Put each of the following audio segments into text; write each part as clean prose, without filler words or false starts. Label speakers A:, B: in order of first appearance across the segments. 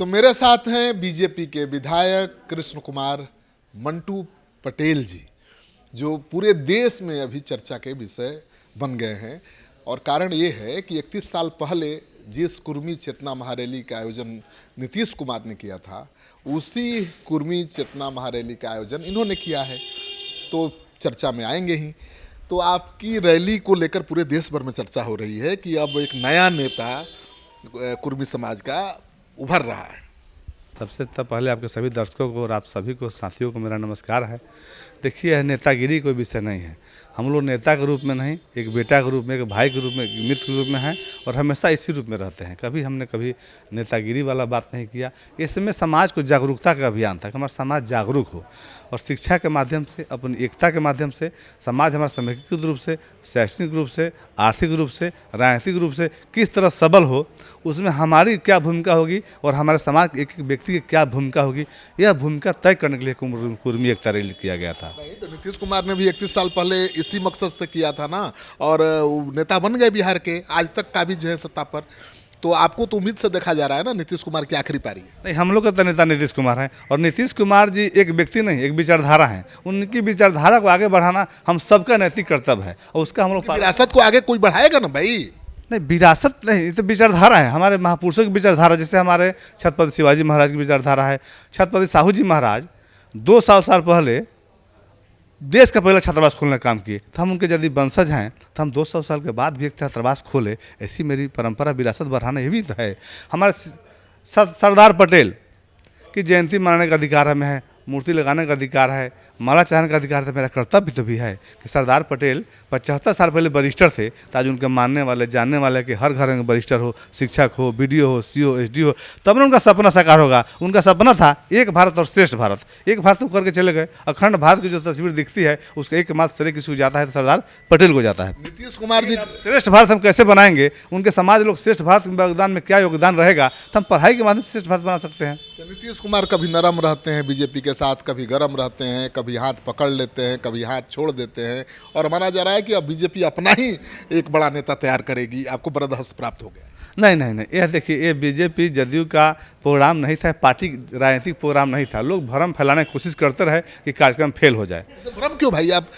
A: तो मेरे साथ हैं बीजेपी के विधायक कृष्ण कुमार मंटू पटेल जी, जो पूरे देश में अभी चर्चा के विषय बन गए हैं। और कारण ये है कि 31 साल पहले जिस कुर्मी चेतना महारैली का आयोजन नीतीश कुमार ने किया था, उसी कुर्मी चेतना महारैली का आयोजन इन्होंने किया है, तो चर्चा में आएंगे ही। तो आपकी रैली को लेकर पूरे देश भर में चर्चा हो रही है कि अब एक नया नेता कुर्मी समाज का उभर रहा है।
B: सबसे पहले आपके सभी दर्शकों को और आप सभी को साथियों को मेरा नमस्कार है। देखिए, यह नेतागिरी कोई विषय नहीं है। हम लोग नेता के रूप में नहीं, एक बेटा के रूप में, एक भाई के रूप में, एक मित्र के रूप में हैं और हमेशा इसी रूप में रहते हैं। हमने कभी नेतागिरी वाला बात नहीं किया। इसमें समाज को जागरूकता का अभियान था कि हमारा समाज जागरूक हो और शिक्षा के माध्यम से, अपनी एकता के माध्यम से समाज हमारा समेकित रूप से, शैक्षणिक रूप से, आर्थिक रूप से, राजनीतिक रूप से किस तरह सबल हो, उसमें हमारी क्या भूमिका होगी और हमारे समाज एक एक व्यक्ति की क्या भूमिका होगी, यह भूमिका तय करने के लिए कुर्मी एकता रैली किया गया था।
A: तो नीतीश कुमार ने भी 31 साल पहले इसी मकसद से किया था ना, और नेता बन गए बिहार के, आज तक काबिज है सत्ता पर। तो आपको तो उम्मीद से देखा जा रहा है ना नीतीश कुमार की आखिरी पारी है।
B: नहीं, हम लोग का तो नेता नीतीश कुमार है और नीतीश कुमार जी एक व्यक्ति नहीं, एक विचारधारा है। उनकी विचारधारा को आगे बढ़ाना हम सबका नैतिक कर्तव्य है और उसका हम लोग
A: विरासत को आगे कोई बढ़ाएगा ना भाई।
B: नहीं, विरासत नहीं, ये तो विचारधारा है, हमारे महापुरुषों की विचारधारा। जैसे हमारे छत्रपति शिवाजी महाराज की विचारधारा है। छत्रपति साहू जी महाराज 200 साल पहले देश का पहला छात्रावास खोलने का काम किए, तो हम उनके यदि वंशज हैं तो हम 200 साल के बाद भी एक छात्रावास खोले। ऐसी मेरी परंपरा, विरासत बढ़ाना ये भी तो है। हमारे सरदार पटेल की जयंती मनाने का अधिकार हमें है, मूर्ति लगाने का अधिकार है, माला चढ़ाने का अधिकार है। मेरा कर्तव्य तो भी है कि सरदार पटेल 75 साल पहले बैरिस्टर थे, तो आज उनके मानने वाले, जानने वाले कि हर घर में बैरिस्टर हो, शिक्षक हो, BDO हो, CO, SD हो, तब ना उनका सपना साकार होगा। उनका सपना था एक भारत और श्रेष्ठ भारत। एक भारत को करके चले गए। अखंड भारत की जो तस्वीर दिखती है उसका एकमात्र श्रेय किसी को जाता है तो सरदार पटेल को जाता है।
A: नीतीश कुमार जी
B: श्रेष्ठ भारत हम कैसे बनाएंगे, उनके समाज लोग श्रेष्ठ भारत के योगदान में क्या योगदान रहेगा, तो हम पढ़ाई के माध्यम से श्रेष्ठ भारत बना सकते हैं।
A: तो नीतीश कुमार कभी नरम रहते हैं बीजेपी के साथ, कभी गरम रहते हैं, कभी हाथ पकड़ लेते हैं, कभी हाथ छोड़ देते हैं, और माना जा रहा है कि अब बीजेपी अपना ही एक बड़ा नेता तैयार करेगी। आपको बरदस्त प्राप्त हो गया।
B: नहीं, यह देखिए, ये बीजेपी जदयू का प्रोग्राम नहीं था, पार्टी राजनीतिक प्रोग्राम नहीं था। लोग भ्रम फैलाने की कोशिश करते रहे कि कार्यक्रम फेल हो जाए।
A: तो भ्रम क्यों भाई? आप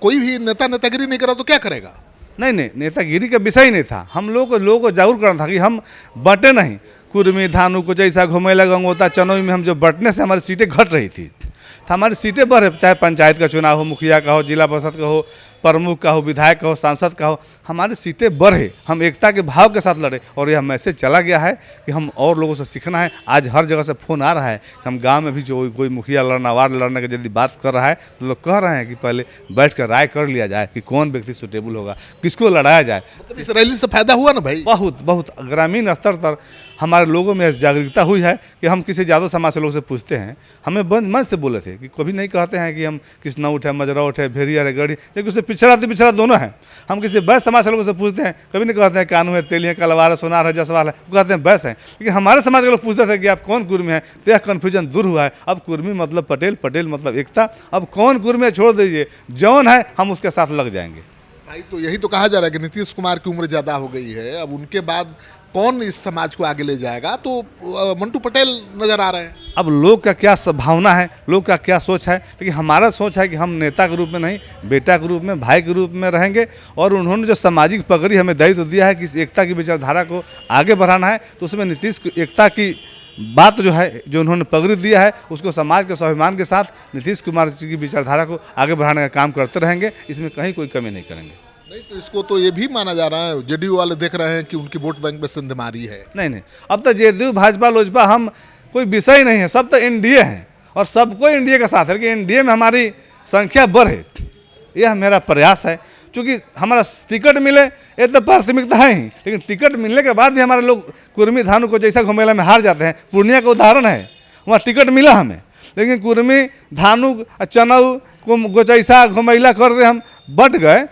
A: कोई भी नेतागिरी नहीं करा तो क्या करेगा?
B: नहीं, नेतागिरी का विषय ही नहीं था। हम लोगों को जागरूक करना था कि हम बटे नहीं। कुर्मी, धानु को जैसा घुमेला, गंगोता, चनोई में हम जो बटने से हमारी सीटें घट रही थी, तो हमारी सीटें बढ़े, चाहे पंचायत का चुनाव हो, मुखिया का हो, जिला परिषद का हो, प्रमुख का हो, विधायक का हो, सांसद का हो, हमारी सीटें बढ़े। हम एकता के भाव के साथ लड़े और यह मैसेज चला गया है कि हम और लोगों से सीखना है। आज हर जगह से फ़ोन आ रहा है कि हम गांव में भी जो कोई मुखिया लड़ना, वार्ड लड़ने की यदि बात कर रहा है तो लोग कह रहे हैं कि पहले बैठ कर राय कर लिया जाए कि कौन व्यक्ति सुटेबल होगा, किसको लड़ाया जाए।
A: तो इस रैली से फायदा हुआ ना भाई?
B: बहुत ग्रामीण स्तर पर हमारे लोगों में जागरूकता हुई है कि हम किसी यादव समाज से लोग से पूछते हैं, हमें मन से बोले थे कि कभी नहीं कहते हैं कि हम किसनौठ है, मजरौठ है, भेड़िया है, गढ़ी, क्योंकि उससे पिछड़ा दोनों हैं। हम किसी बैस समाज से लोगों से पूछते हैं, कभी नहीं कहते हैं कानू है, तेली है, कलवार है, सोनार है, जसवाल है, वो कहते हैं बैस है। लेकिन हमारे समाज के लोग पूछते थे कि आप कौन कुर्मी है, तो यह कन्फ्यूजन दूर हुआ है। अब कुर्मी मतलब पटेल, पटेल मतलब एकता। अब कौन कुर्मी है छोड़ दीजिए, जौन है हम उसके साथ लग जाएंगे
A: भाई। तो यही तो कहा जा रहा है कि नीतीश कुमार की उम्र ज़्यादा हो गई है, अब उनके बाद कौन इस समाज को आगे ले जाएगा? तो मंटू पटेल नजर आ रहे हैं।
B: अब लोग का क्या भावना है, लोग का क्या सोच है, लेकिन हमारा सोच है कि हम नेता के रूप में नहीं, बेटा के रूप में, भाई के रूप में रहेंगे। और उन्होंने जो सामाजिक पगड़ी हमें दायित्व दिया है कि इस एकता की विचारधारा को आगे बढ़ाना है, तो उसमें नीतीश को एकता की बात जो है, जो उन्होंने पगड़ी दिया है, उसको समाज के स्वाभिमान के साथ नीतीश कुमार जी की विचारधारा को आगे बढ़ाने का काम करते रहेंगे। इसमें कहीं कोई कमी नहीं करेंगे।
A: नहीं, तो इसको तो ये भी माना जा रहा है, JDU वाले देख रहे हैं कि उनकी वोट बैंक में सिंधमारी है।
B: नहीं, अब तो JDU, भाजपा, लोजपा हम कोई विषय ही नहीं है, सब तो NDA है और सबको NDA का साथ है कि NDA में हमारी संख्या बढ़े, यह मेरा प्रयास है। क्योंकि हमारा टिकट मिले ये तो प्राथमिकता है ही, लेकिन टिकट मिलने के बाद भी हमारे लोग कुर्मी, धानु को जैसा घुमेला में हार जाते हैं। पूर्णिया का उदाहरण है, वहाँ टिकट मिला हमें, लेकिन कुर्मी, धानु, चनऊ को जैसा घुमेला कर दे हम बट गए।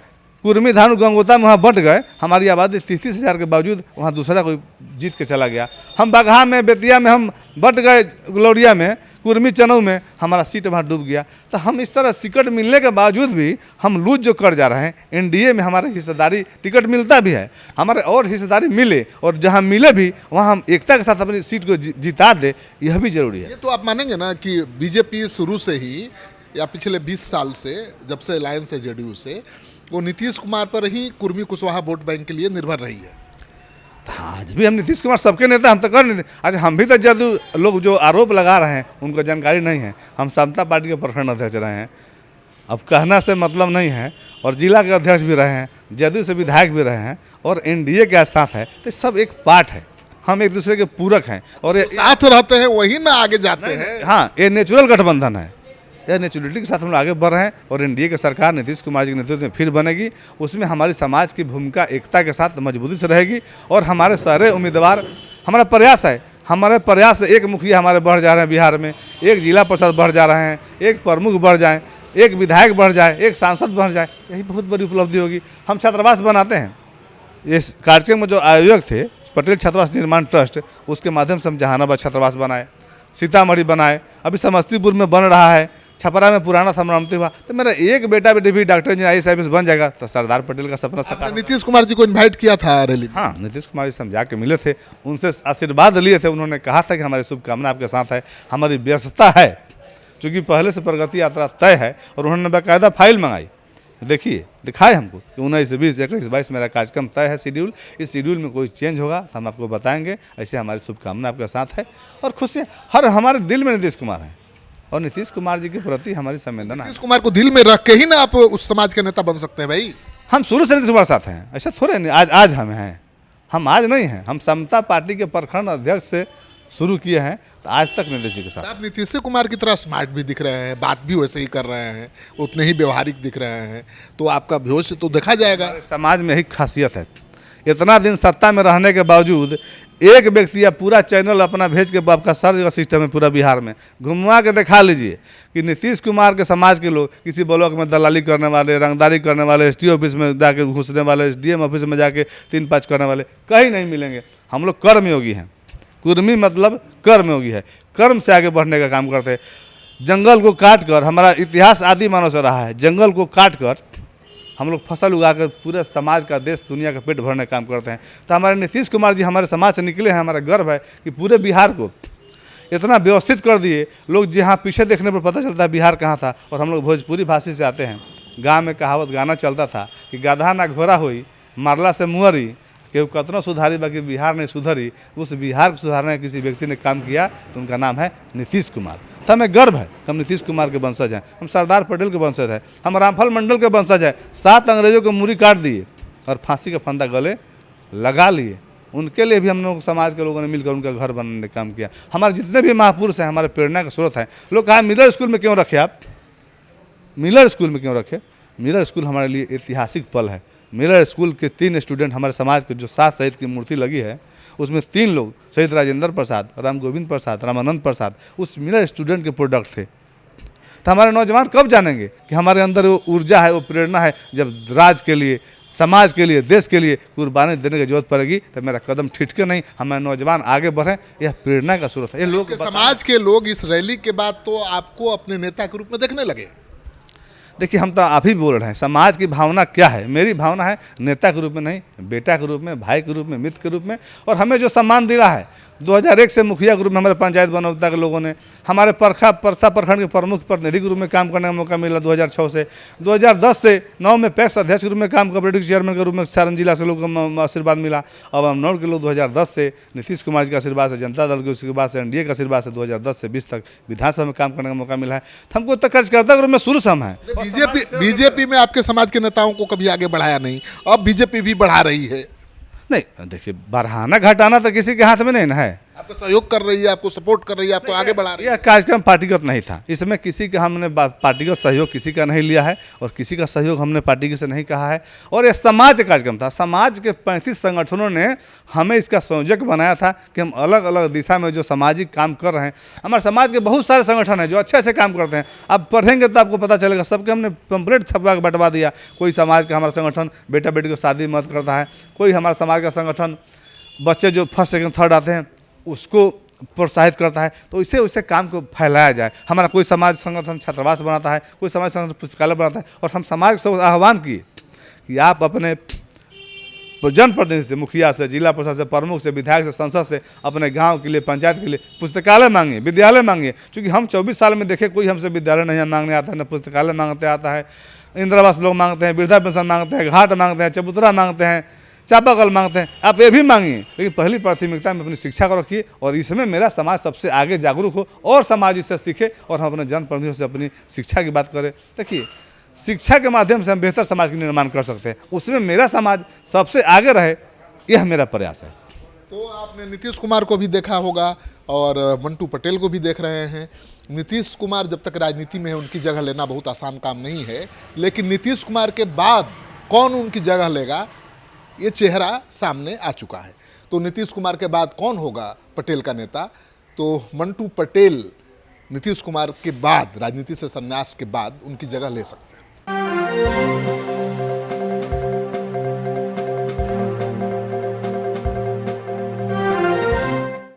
B: कुर्मी धानु गंगोता में वहाँ बंट गए, हमारी आबादी 30-30 हज़ार के बावजूद वहाँ दूसरा कोई जीत के चला गया। हम बगहा में, बेतिया में हम बंट गए, ग्लोरिया में, कुर्मी चनऊ में हमारा सीट वहाँ डूब गया। तो हम इस तरह टिकट मिलने के बावजूद भी हम लूज जो कर जा रहे हैं, एनडीए में हमारे हिस्सेदारी टिकट मिलता भी है, हमारे और हिस्सेदारी मिले और जहाँ मिले भी वहाँ हम एकता के साथ अपनी सीट को जिता दे, यह भी जरूरी है।
A: ये तो आप मानेंगे ना कि बीजेपी शुरू से ही या पिछले 20 साल से, जब से अलायंस है जेडीयू से, वो नीतीश कुमार पर ही कुर्मी कुशवाहा वोट बैंक के लिए निर्भर रही है।
B: आज भी हम नीतीश कुमार सबके नेता, हम तो कर नहीं, आज हम भी तो जदयू लोग जो आरोप लगा रहे हैं उनको जानकारी नहीं है। हम समता पार्टी के प्रखंड अध्यक्ष रहे हैं, अब कहना से मतलब नहीं है, और जिला के अध्यक्ष भी रहे हैं, जदयू से विधायक भी रहे हैं, और एनडीए के साथ है। तो सब एक पार्ट है, हम एक दूसरे के पूरक हैं और
A: साथ रहते हैं, वही ना आगे जाते हैं।
B: हाँ, ये नेचुरल गठबंधन है, यह नेचुरलिटी के साथ हम लोग आगे बढ़ रहे हैं। और एनडीए की सरकार नीतीश कुमार जी के नेतृत्व में फिर बनेगी, उसमें हमारी समाज की भूमिका एकता के साथ मजबूती से रहेगी। और हमारे सारे उम्मीदवार, हमारा प्रयास है, हमारे प्रयास से एक मुखिया हमारे बढ़ जा रहे हैं बिहार में, एक जिला परिषद बढ़ जा रहे हैं, एक प्रमुख बढ़ जाएँ, एक विधायक बढ़ जाए, एक सांसद बढ़ जाए, यही बहुत बड़ी उपलब्धि होगी। हम छात्रावास बनाते हैं, इस कार्यक्रम में जो आयोजक थे पटेल छात्रावास निर्माण ट्रस्ट, उसके माध्यम से हम जहानाबाद छात्रावास बनाए, सीतामढ़ी बनाए, अभी समस्तीपुर में बन रहा है, छपरा में पुराना समरामती हुआ। तो मेरा एक बेटा बेटी भी डॉक्टर इंजीनियर IAS बन जाएगा तो सरदार पटेल का सपना साकार।
A: नीतीश कुमार जी को इनवाइट किया था रैली में?
B: हाँ, नीतीश कुमार जी से हम जाके मिले थे, उनसे आशीर्वाद लिए थे। उन्होंने कहा था कि हमारी शुभकामना आपके साथ है, हमारी व्यस्तता है, क्योंकि पहले से प्रगति यात्रा तय है। और उन्होंने बाकायदा फाइल मंगाई, देखिए दिखाए हमको कि 19, 20, 21, 22 मेरा कार्यक्रम तय है शेड्यूल, इस शेड्यूल में कोई चेंज होगा तो हम आपको बताएंगे। ऐसे हमारी शुभकामना आपके साथ है और खुशियाँ हर हमारे दिल में नीतीश कुमार हैं और नीतीश कुमार जी के प्रति हमारी संवेदना है।
A: नीतीश कुमार को दिल में रख के ही ना आप उस समाज के नेता बन सकते हैं भाई।
B: हम शुरू से नीतीश कुमार साथ हैं, ऐसा थोड़े नहीं आज हम हैं, हम आज नहीं हैं, हम समता पार्टी के प्रखंड अध्यक्ष से शुरू किए हैं तो आज तक नीतीश जी के साथ।
A: आप नीतीश कुमार की तरह स्मार्ट भी दिख रहे हैं, बात भी वैसे ही कर रहे हैं, उतने ही व्यवहारिक दिख रहे हैं, तो आपका भविष्य तो देखा जाएगा।
B: समाज में यही खासियत है, इतना दिन सत्ता में रहने के बावजूद एक व्यक्ति या पूरा चैनल अपना भेज के आपका सर्च का सिस्टम है पूरा बिहार में, घुमा के दिखा लीजिए कि नीतीश कुमार के समाज के लोग किसी ब्लॉक में दलाली करने वाले, रंगदारी करने वाले, ST ऑफिस में जाके घुसने वाले, DM ऑफिस में जाके 3-5 करने वाले कहीं नहीं मिलेंगे। हम लोग कर्मयोगी हैं, कुर्मी मतलब कर्मयोगी है, कर्म से आगे बढ़ने का काम करते हैं। जंगल को काट कर, हमारा इतिहास आदि मानव से रहा है, जंगल को काट कर हम लोग फसल उगाकर पूरे समाज का, देश दुनिया का पेट भरने का काम करते हैं। तो हमारे नीतीश कुमार जी हमारे समाज से निकले हैं, हमारा गर्व है कि पूरे बिहार को इतना व्यवस्थित कर दिए। लोग जहाँ पीछे देखने पर पता चलता है बिहार कहाँ था, और हम लोग भोजपुरी भाषी से आते हैं। गाँव में कहावत गाना चलता था कि गधा ना घोड़ा हुई, मारला से मुहरी, कि कतना सुधारी बाकी बिहार नहीं सुधरी। उस बिहार को सुधारने का किसी व्यक्ति ने काम किया तो उनका नाम है नीतीश कुमार। तो हमें गर्व है, हम नीतीश कुमार के वंशज हैं, हम सरदार पटेल के वंशज हैं, हम रामफल मंडल के वंशज हैं। 7 अंग्रेजों को मूरी काट दिए और फांसी का फंदा गले लगा लिए, उनके लिए भी हम लोग समाज के लोगों ने मिलकर उनका घर बनाने का काम किया। हमारे जितने भी महापुरुष हैं हमारे प्रेरणा का स्रोत हैं। लोग कहा मिलर स्कूल में क्यों रखे आप, मिलर स्कूल में क्यों रखे? मिलर स्कूल हमारे लिए ऐतिहासिक पल है। मिलर स्कूल के 3 स्टूडेंट हमारे समाज के, जो 7 शहीद की मूर्ति लगी है उसमें 3 लोग शहीद राजेंद्र प्रसाद, राम गोविंद प्रसाद, रामानंद प्रसाद उस मिलर स्टूडेंट के प्रोडक्ट थे। तो हमारे नौजवान कब जानेंगे कि हमारे अंदर वो ऊर्जा है, वो प्रेरणा है, जब राज के लिए, समाज के लिए, देश के लिए कुर्बानी देने की जरूरत पड़ेगी तो मेरा कदम ठिठके नहीं, हमारे नौजवान आगे बढ़ें, यह प्रेरणा का स्रोत है। ये लोग
A: समाज के लोग इस रैली के बाद तो आपको अपने नेता के रूप में देखने लगे।
B: देखिए, हम तो आप ही बोल रहे हैं, समाज की भावना क्या है? मेरी भावना है नेता के रूप में नहीं, बेटा के रूप में, भाई के रूप में, मित्र के रूप में। और हमें जो सम्मान दिया है 2001 से मुखिया के रूप में हमारे पंचायत बनौता के लोगों ने, हमारे परसा प्रखंड के प्रमुख प्रतिनिधि के रूप में काम करने का मौका मिला 2006 से, 2010 से 9 में पैक्स अध्यक्ष के रूप में काम, कॉपरेटिव चेयरमैन के रूप में सारण जिला से लोगों को आशीर्वाद मिला। अब हम नौर के लोग 2010 से नीतीश कुमार जी का आशीर्वाद से, जनता दल के उसके बाद से एनडीए का आशीर्वाद से 2010 से 20 तक विधानसभा में काम करने का मौका मिला है। तो हमको उत्तर कार्यकर्ता के रूप में शुरू से हम हैं।
A: बीजेपी में आपके समाज के नेताओं को कभी आगे बढ़ाया नहीं, अब बीजेपी भी बढ़ा रही है।
B: नहीं, देखिए, बढ़ाना घटाना तो किसी के हाथ में नहीं ना है।
A: आपको सहयोग कर रही है, आपको सपोर्ट कर रही है, आपको आगे बढ़ा रही है।
B: यह कार्यक्रम पार्टीगत नहीं था, इसमें किसी का हमने पार्टीगत सहयोग किसी का नहीं लिया है और किसी का सहयोग हमने पार्टी से नहीं कहा है। और यह समाज का कार्यक्रम था, समाज के 35 संगठनों ने हमें इसका संयोजक बनाया था कि हम अलग अलग दिशा में जो सामाजिक काम कर रहे हैं। हमारे समाज के बहुत सारे संगठन हैं जो अच्छे अच्छे काम करते हैं, आप पढ़ेंगे तो आपको पता चलेगा। सबके हमने पम्पलेट छपवा के बंटवा दिया। कोई समाज का हमारा संगठन बेटा बेटी को शादी मत करता है, कोई हमारा समाज का संगठन बच्चे जो फर्स्ट सेकंड थर्ड आते हैं उसको प्रोत्साहित करता है। तो इसे उसे काम को फैलाया जाए। हमारा कोई समाज संगठन छात्रावास बनाता है, कोई समाज संगठन पुस्तकालय बनाता है। और हम समाज से आह्वान किए कि आप अपने जनप्रतिनिधि से, मुखिया से, जिला परिषद से, प्रमुख से, विधायक से, संसद से अपने गांव के लिए, पंचायत के लिए पुस्तकालय मांगिए, विद्यालय मांगिए। क्योंकि हम 24 साल में देखे कोई हमसे विद्यालय नहीं मांगने आता है, न पुस्तकालय मांगते आता है। इंदिरावास लोग मांगते हैं, वृद्धा पेंशन मांगते हैं, घाट मांगते हैं, चबूतरा मांगते हैं, चापाकल मांगते हैं। आप ये भी मांगिए, लेकिन पहली प्राथमिकता में अपनी शिक्षा को रखिए और इसमें मेरा समाज सबसे आगे जागरूक हो और समाज इससे सीखे और हम अपने जनप्रतिनिधियों से अपनी शिक्षा की बात करें। देखिए, शिक्षा के माध्यम से हम बेहतर समाज का निर्माण कर सकते हैं, उसमें मेरा समाज सबसे आगे रहे, यह मेरा प्रयास है।
A: तो आपने नीतीश कुमार को भी देखा होगा और मंटू पटेल को भी देख रहे हैं। नीतीश कुमार जब तक राजनीति में है उनकी जगह लेना बहुत आसान काम नहीं है, लेकिन नीतीश कुमार के बाद कौन उनकी जगह लेगा ये चेहरा सामने आ चुका है। तो नीतीश कुमार के बाद कौन होगा पटेल का नेता? तो मंटू पटेल नीतीश कुमार के बाद, राजनीति से संन्यास के बाद उनकी जगह ले सकते हैं।